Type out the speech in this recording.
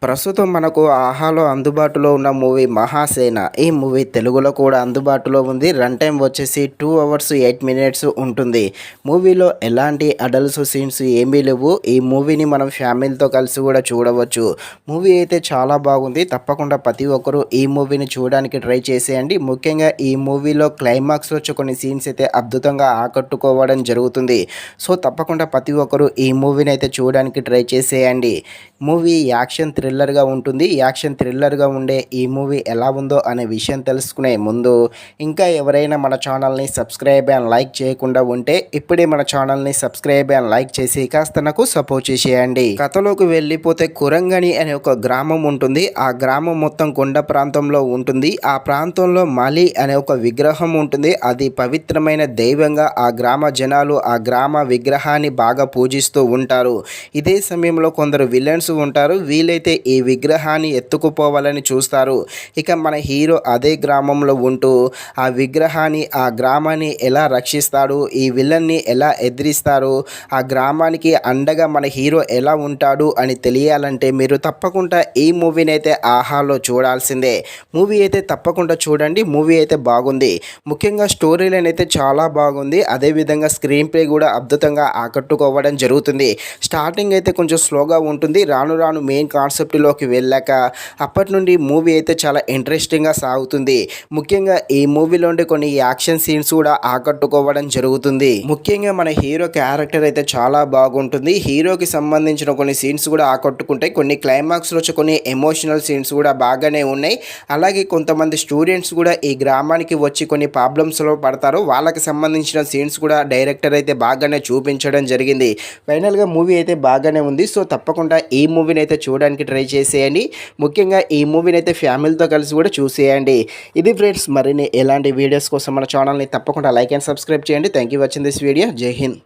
ప్రస్తుతం మనకు ఆహాలో అందుబాటులో ఉన్న మూవీ 'మహాసేన'. ఈ మూవీ తెలుగులో కూడా అందుబాటులో ఉంది. రన్ టైమ్ వచ్చేసి 2 అవర్స్ 8 మినిట్స్ ఉంటుంది. మూవీలో ఎలాంటి అడల్ట్స్ సీన్స్ ఏమీ లేవు. ఈ మూవీని మనం ఫ్యామిలీతో కలిసి కూడా చూడవచ్చు. మూవీ అయితే చాలా బాగుంది. తప్పకుండా ప్రతి ఒక్కరూ ఈ మూవీని చూడడానికి ట్రై చేసేయండి. ముఖ్యంగా ఈ మూవీలో క్లైమాక్స్లో వచ్చే కొన్ని సీన్స్ అయితే అద్భుతంగా ఆకట్టుకోవడం జరుగుతుంది. సో తప్పకుండా ప్రతి ఒక్కరూ ఈ మూవీని అయితే చూడడానికి ట్రై చేసేయండి. మూవీ యాక్షన్ థ్రిల్లర్గా ఉంటుంది. యాక్షన్ థ్రిల్లర్గా ఉండే ఈ మూవీ ఎలా ఉందో అనే విషయం తెలుసుకునే ముందు ఇంకా ఎవరైనా మన ఛానల్ని సబ్స్క్రైబ్ అండ్ లైక్ చేయకుండా ఉంటే ఇప్పుడే మన ఛానల్ని సబ్స్క్రైబ్ అండ్ లైక్ చేసి కాస్త నాకు సపోర్ట్ చేసేయండి. కథలోకి వెళ్ళిపోతే కురంగని అనే ఒక గ్రామం ఉంటుంది. ఆ గ్రామం మొత్తం కొండ ప్రాంతంలో ఉంటుంది. ఆ ప్రాంతంలో మాలి అనే ఒక విగ్రహం ఉంటుంది. అది పవిత్రమైన దైవంగా ఆ గ్రామ జనాలు ఆ గ్రామ విగ్రహాన్ని బాగా పూజిస్తూ ఉంటారు. ఇదే సమయంలో కొందరు విలన్స్ ఉంటారు. వీలైతే ఈ విగ్రహాన్ని ఎత్తుకుపోవాలని చూస్తారు. ఇక మన హీరో అదే గ్రామంలో ఉంటూ ఆ విగ్రహాన్ని ఆ గ్రామాన్ని ఎలా రక్షిస్తాడు, ఈ విలన్ని ఎలా ఎదిరిస్తారు, ఆ గ్రామానికి అండగా మన హీరో ఎలా ఉంటాడు అని తెలియాలంటే మీరు తప్పకుండా ఈ మూవీని అయితే ఆహాలో చూడాల్సిందే. మూవీ అయితే తప్పకుండా చూడండి. మూవీ అయితే బాగుంది. ముఖ్యంగా స్టోరీ లైన్ అయితే చాలా బాగుంది. అదేవిధంగా స్క్రీన్ ప్లే కూడా అద్భుతంగా ఆకట్టుకోవడం జరుగుతుంది. స్టార్టింగ్ అయితే కొంచెం స్లోగా ఉంటుంది. రాను రాను మెయిన్ కాన్సెప్ట్లోకి వెళ్ళాక అప్పటి నుండి మూవీ అయితే చాలా ఇంట్రెస్టింగ్గా సాగుతుంది. ముఖ్యంగా ఈ మూవీలో ఉండే కొన్ని యాక్షన్ సీన్స్ కూడా ఆకట్టుకోవడం జరుగుతుంది. ముఖ్యంగా మన హీరో క్యారెక్టర్ అయితే చాలా బాగుంటుంది. హీరోకి సంబంధించిన కొన్ని సీన్స్ కూడా ఆకట్టుకుంటాయి. కొన్ని క్లైమాక్స్లో వచ్చే కొన్ని ఎమోషనల్ సీన్స్ కూడా బాగానే ఉన్నాయి. అలాగే కొంతమంది స్టూడెంట్స్ కూడా ఈ గ్రామానికి వచ్చి కొన్ని ప్రాబ్లమ్స్లో పడతారు. వాళ్ళకి సంబంధించిన సీన్స్ కూడా డైరెక్టర్ అయితే బాగానే చూపించడం జరిగింది. ఫైనల్గా మూవీ అయితే బాగానే ఉంది. సో తప్పకుండా ఈ మూవీని అయితే చూడడానికి ట్రై చేసేయండి. ముఖ్యంగా ఈ మూవీని అయితే ఫ్యామిలీతో కలిసి కూడా చూసేయండి. ఇది ఫ్రెండ్స్, మరిన్ని ఎలాంటి వీడియోస్ కోసం మన ఛానల్ని తప్పకుండా లైక్ అండ్ సబ్స్క్రైబ్ చేయండి. Thank you watching this video. జై హింద్.